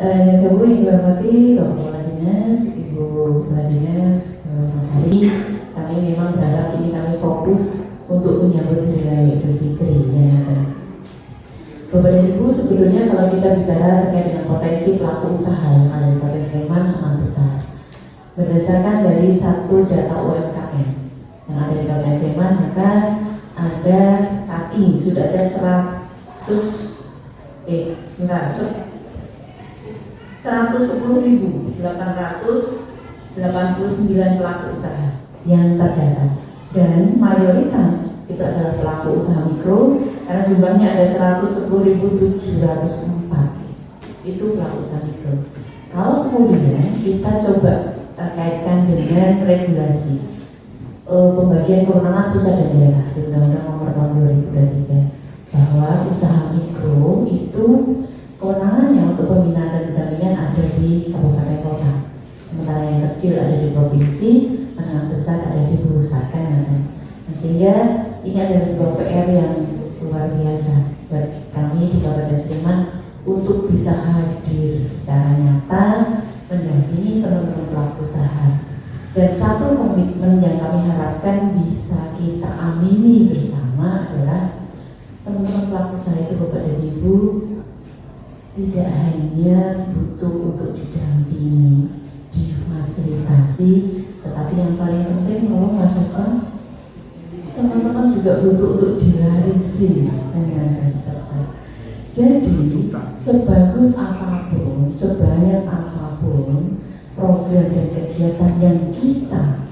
Yang saya hormati Bapak Kepala Dinas, Ibu Kepala Dinas, Mas Ali, kami memang berharap ini kami fokus untuk menyambut Hari Raya Idul Fitri. Bapak dan Ibu, sebetulnya kalau kita bicara terkait dengan potensi pelaku usaha yang ada di Kota Sleman sangat besar. Berdasarkan dari satu data UMKM yang ada di Kota Sleman, maka ada saat ini sudah ada 110.889 pelaku usaha yang terdata, dan mayoritas itu adalah pelaku usaha mikro karena jumlahnya ada 110.704 itu pelaku usaha mikro. Kalau kemudian kita coba kaitkan dengan regulasi pembagian kewenangan pusat dan daerah di Undang-Undang Nomor Tahun 2023 bahwa usaha mikro itu kewenangannya untuk pembinaan dan pendampingan ada di kabupaten kota, sementara yang kecil ada di provinsi, menengah besar ada di pusat, kan? Sehingga ini adalah sebuah PR yang luar biasa buat kami di Kabupaten Sleman untuk bisa hadir secara nyata mendampingi teman-teman pelaku usaha. Dan satu komitmen yang kami harapkan bisa kita amini bersama adalah teman-teman pelaku usaha itu, Bapak dan Ibu, tidak hanya butuh untuk didampingi, difasilitasi, tetapi yang paling penting Mas Hasan, teman-teman juga butuh untuk dilarisi dengan tepat. Jadi sebagus apapun, sebanyak apapun program dan kegiatan yang kita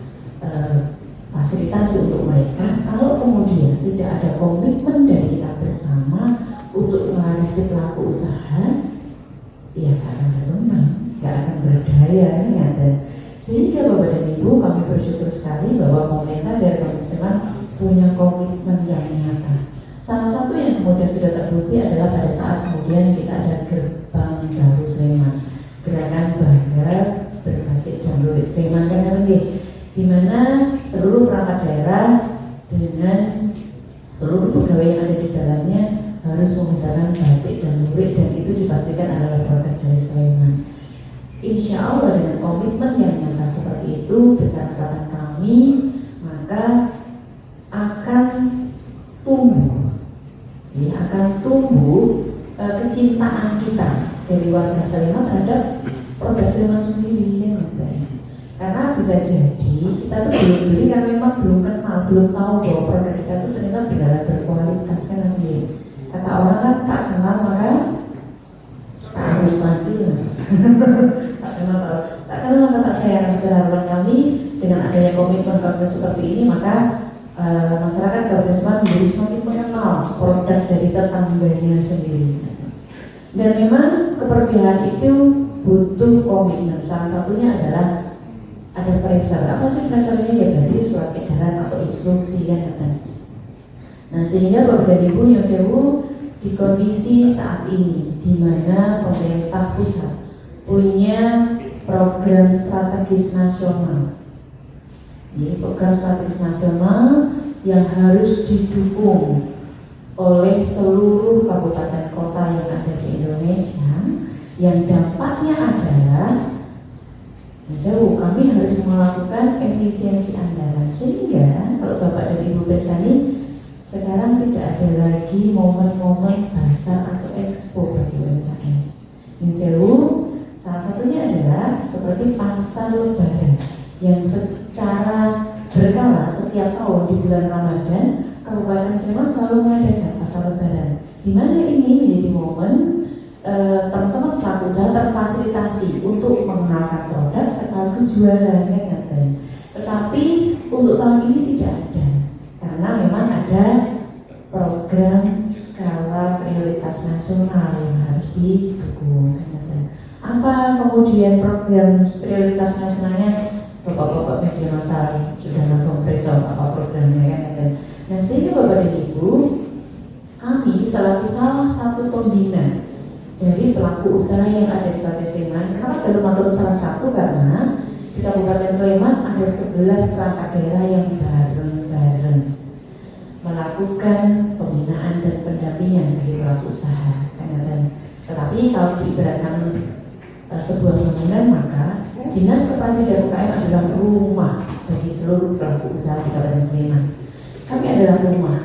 fasilitasi untuk mereka, kalau kemudian tidak ada komitmen dari kita bersama untuk melarisi pelaku usaha, ya gak akan berkembang, gak akan berdaya, sehingga Bapak dan Ibu, kami bersyukur sekali bahwa pemerintah dari Kabupaten Sleman punya komitmen yang nyata. Salah satu yang kemudian sudah terbukti adalah pada saat kemudian kita ada gerbang baru Sleman, gerakan bangga berbatik dan lurik Sleman, di mana seluruh perangkat daerah dengan seluruh pegawai yang ada di dalamnya harus menggunakan batik dan lurik, dan itu dipastikan adalah produk dari Sleman. Insya Allah dengan komitmen yang nyata seperti itu, besar harapan kami, maka akan tumbuh kecintaan kita dari warga Sleman terhadap produk Sleman sendiri, karena bisa jadi kita tuh belum beli karena memang belum kenal, belum tahu bahwa produk kita itu ternyata benar-benar berkualitas, kan kata orang kan tak kenal maka tak harus mati. Tak kenal maka tak sayang. Harapan kami dengan adanya komitmen seperti ini, maka masyarakat Kabupaten Sleman menjadi semakin mengenal produk dari tetangganya sendiri. Dan memang keperpihakan itu butuh komitmen. Salah satunya adalah ada pressure. Apa sih pressure-nya? Ya berarti surat edaran atau instruksi, kan? Nah, sehingga Bapak dan Ibu yang sewu, di kondisi saat ini di mana pemerintah pusat punya program strategis nasional, program strategis nasional yang harus didukung oleh seluruh kabupaten kota yang ada di Indonesia, yang dampaknya adalah kami harus melakukan efisiensi anggaran, sehingga kalau Bapak dan Ibu bersani sekarang tidak ada lagi momen-momen pasar atau expo bagi UMKM. Salah satunya adalah seperti pasar lebaran yang secara berkala setiap tahun di bulan Ramadan Kabupaten Sleman selalu mengadakan pasar lebaran, di mana ini menjadi momen teman-teman pelaku usaha terfasilitasi untuk mengenalkan produk sekaligus jualan, Tetapi untuk tahun ini tidak ada, karena memang ada program skala prioritas nasional yang harus didukung. Apa kemudian program prioritas nasionalnya? Bapak-bapak media massa sudah nonton besok apa programnya, Nah, sehingga Bapak dan Ibu, kami selaku salah satu pembina dari pelaku usaha yang ada di Kabupaten Sleman. Kenapa dalam atau salah satu? Karena di Kabupaten Sleman ada 11 perangkat daerah yang bareng-bareng melakukan pembinaan dan pendampingan bagi pelaku usaha. Tetapi kalau diibaratkan sebuah bangunan, maka Dinas Koperasi dan UKM adalah rumah bagi seluruh pelaku usaha di Kabupaten Sleman. Kami adalah rumah.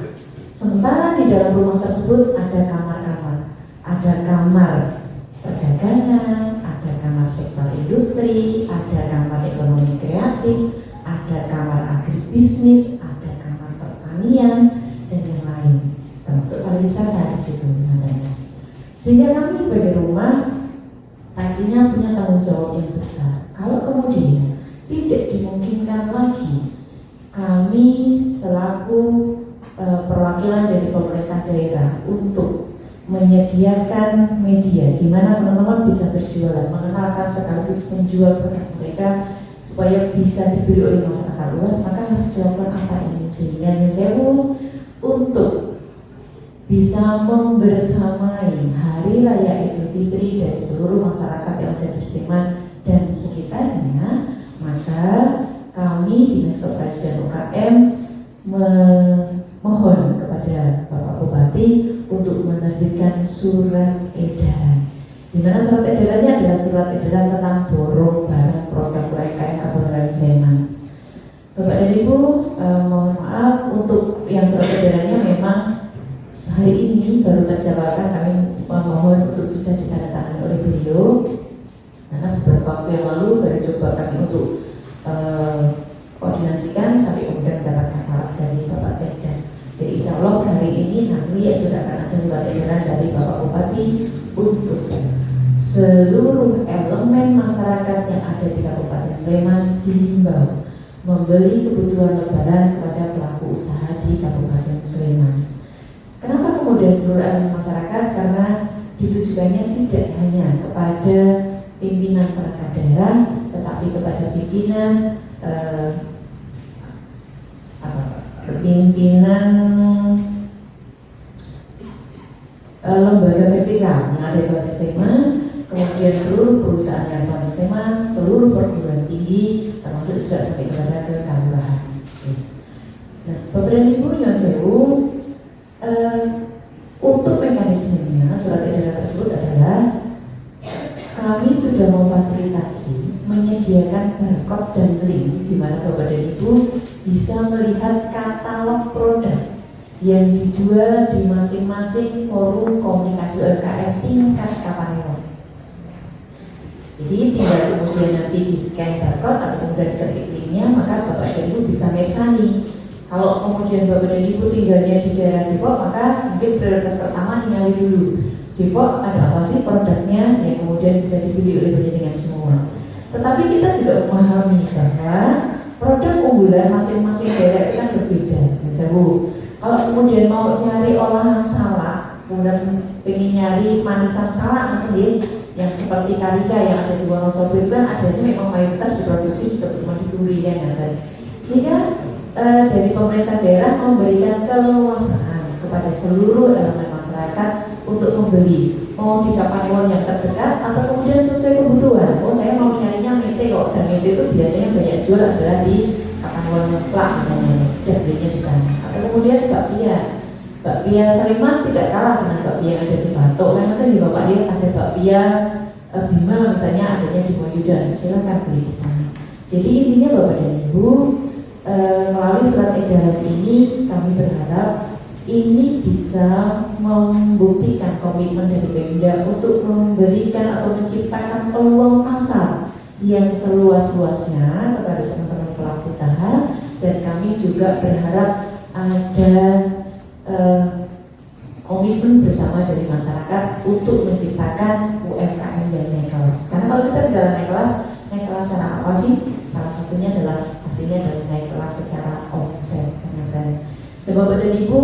Sementara di dalam rumah tersebut ada kamar-kamar, ada kamar perdagangan, ada kamar sektor industri, ada kamar ekonomi kreatif, ada kamar agribisnis, ada kamar pertanian, dan yang lain, termasuk pariwisata di situ namanya. Sehingga kami sebagai rumah pastinya punya tanggung jawab yang besar. Kalau kemudian tidak dimungkinkan lagi kami selaku perwakilan dari pemerintah daerah untuk menyediakan media di mana teman-teman bisa berjualan, mengenalkan sekaligus menjual produk mereka supaya bisa dibeli oleh masyarakat luas, maka harus dilakukan apa ini? Sehingga Nyesewu untuk bisa membersamai Hari Raya Idul Fitri dari seluruh masyarakat yang ada di Sleman dan sekitarnya, maka kami Dinas Koperasi dan UKM memohon kepada Bapak Bupati untuk menerbitkan surat edaran, di mana surat edarannya adalah surat edaran tentang borong barang produk UMKM Kabupaten Sleman. Bapak dan Ibu, mohon maaf untuk yang surat edarannya memang hari ini baru terjawabkan, kami mohon untuk bisa ditandatangani oleh beliau, karena beberapa waktu yang lalu baru coba kami untuk koordinasikan sampai kemudian mendapatkan harap dari Bapak Sekda. Jadi insya Allah hari ini nanti ya sudah akan ada surat edaran dari Bapak Bupati untuk seluruh elemen masyarakat yang ada di Kabupaten Sleman dihimbau membeli kebutuhan lebaran kepada pelaku usaha di Kabupaten Sleman. Kenapa kemudian seluruh elemen masyarakat? Karena ditujukannya tidak hanya kepada pimpinan perangkat daerah, tetapi kepada pimpinan lembaga vertikal yang ada di Kabupaten Sleman, kemudian seluruh perusahaan yang ada di Sleman, seluruh perguruan tinggi, termasuk juga sampai kepada ke kelurahan. Nah, Bapak dan Ibu Nyesewu, untuk mekanismenya surat edaran tersebut adalah kami sudah memfasilitasi menyediakan barcode dan link di mana Bapak dan Ibu bisa melihat katalog produk yang dijual di masing-masing forum komunikasi UMKM tingkat Kapanewon. Jadi tinggal kemudian nanti di scan barcode atau kemudian ketik linknya, maka Bapak dan Ibu bisa meksani. Kalau kemudian Bapak dan Ibu tinggalnya di daerah Depok, maka mungkin prioritas pertama tinggali dulu Depok ada apa sih produknya yang kemudian bisa dibeli oleh penjaringan semua. Tetapi kita juga memahami bahwa produk unggulan masing-masing daerah itu kan berbeda. Misalnya, kalau kemudian mau nyari olahan salak, kemudian pengen nyari manisan salak nanti yang seperti karika yang ada di Wonosobo itu kan adanya memang mayoritas diproduksi di Kebun Durian ya kan. Sehingga dari pemerintah daerah memberikan keleluasaan kepada seluruh elemen masyarakat untuk membeli, mau di Kapanewon yang terdekat atau kemudian sesuai kebutuhan. Oh saya mau nyarinya mete kok, dan mete itu biasanya banyak jual adalah di Kapanewon Plak misalnya, sudah belinya di sana. Atau kemudian bakpia Sleman tidak kalah dengan bakpia yang ada di Batok. Kan nanti di Bapak dia ada bakpia Bima misalnya adanya di Moyudan, silakan beli di sana. Jadi intinya Bapak dan Ibu, melalui surat edaran ini kami berharap ini bisa membuktikan komitmen dari Pemda untuk memberikan atau menciptakan peluang pasar yang seluas-luasnya kepada teman-teman pelaku usaha, dan kami juga berharap ada komitmen bersama dari masyarakat untuk menciptakan UMKM yang naik kelas. Karena kalau kita bicara naik kelas secara apa sih? Salah satunya adalah pastinya dari naik kelas secara omset. Dan Bapak dan Ibu,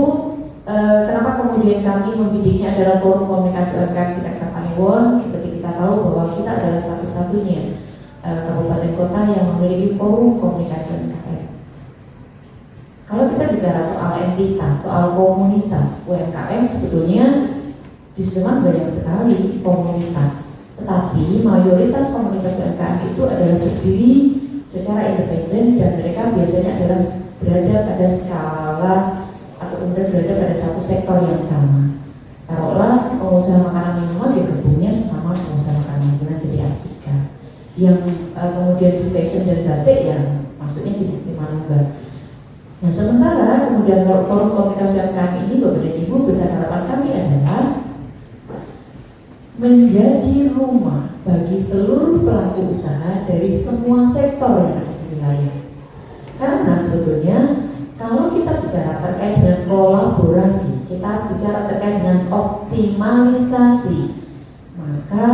kenapa kemudian kami membidiknya adalah forum komunikasi UMKM tingkat Kapanewon? Seperti kita tahu bahwa kita adalah satu-satunya kabupaten kota yang memiliki forum komunikasi UMKM. Kalau kita bicara soal entitas, soal komunitas UMKM, sebetulnya di Sleman banyak sekali komunitas. Tetapi mayoritas komunitas UMKM itu adalah berdiri secara independen dan mereka biasanya adalah berada pada skala atau kemudian berada pada satu sektor yang sama. Taruhlah pengusaha makanan minuman, ya gabungnya sesama pengusaha makanan minuman jadi asli. yang kemudian di fashion dan batik ya maksudnya di Manunggal. Nah sementara kemudian kalau forum komunikasi kami ini Bapak dan Ibu, besar harapan kami adalah menjadi rumah bagi seluruh pelaku usaha dari semua sektor yang ada di wilayah. Karena sebetulnya kalau kita bicara terkait dengan kolaborasi, kita bicara terkait dengan optimalisasi, maka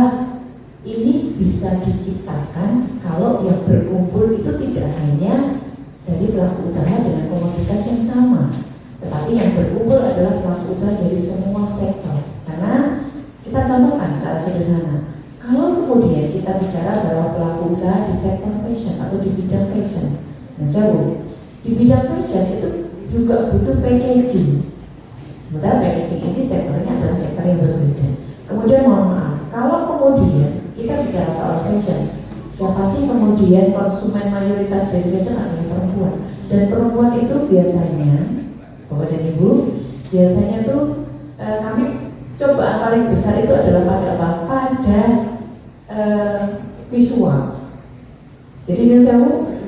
ini bisa diciptakan kalau yang berkumpul itu tidak hanya dari pelaku usaha dengan komoditas yang sama, tetapi yang berkumpul adalah pelaku usaha dari semua sektor. Karena kita contohkan secara sederhana, kalau kemudian kita bicara bahwa pelaku usaha di sektor fashion atau di bidang fashion, nah di bidang fashion itu juga butuh packaging. Sementara packaging ini sektornya adalah sektor yang berbeda. Kemudian mohon maaf, kalau kemudian kita bicara soal fashion, siapa sih kemudian konsumen mayoritas dari fashion adalah perempuan. Dan perempuan itu biasanya, Bapak dan Ibu, biasanya tuh kami cobaan paling besar itu adalah pada apa? Pada visual. Jadi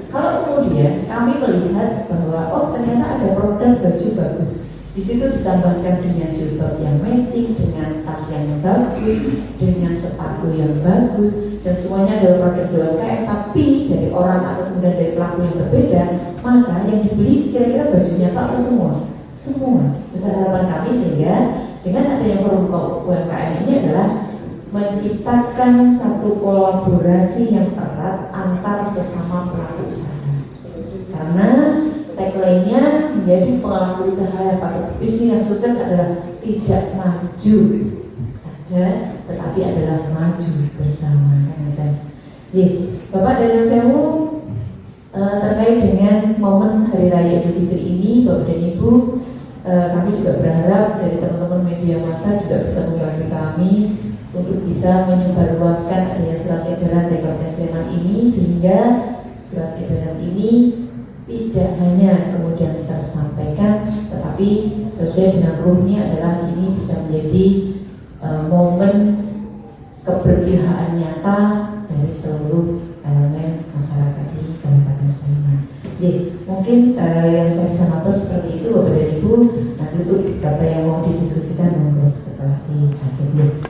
kalau kemudian kami melihat bahwa oh ternyata ada produk baju bagus, di situ ditambahkan dengan jilbab yang matching, dengan tas yang bagus, dengan sepatu yang bagus, dan semuanya adalah produk UMKM, tapi dari orang atau kemudian dari pelaku yang berbeda, maka yang dibeli kira-kira bajunya Pak atau semua? Semua. Besar harapan kami sehingga dengan adanya forum UMKM ini adalah menciptakan satu kolaborasi yang erat antar sesama pelaku usaha. Karena tagline-nya menjadi pelaku usaha yang pakai bisnis yang sukses adalah tidak maju saja, tetapi adalah maju bersama. Jadi, Bapak dan Ibu, terkait dengan momen Hari Raya Idul Fitri ini, Bapak dan Ibu, kami juga berharap dari teman-teman media massa juga bisa membantu kami untuk bisa menyebarluaskan adanya surat edaran dari Kabupaten Sleman ini, sehingga surat edaran ini tidak hanya kemudian tersampaikan, tetapi sesuai dengan ruhnya adalah ini bisa menjadi momen keberpihakan nyata dari seluruh elemen masyarakat di Kabupaten Sleman. Jadi mungkin yang saya bisa matur seperti itu Bapak dan Ibu. Nanti untuk beberapa yang mau didiskusikan monggo setelah di akhir.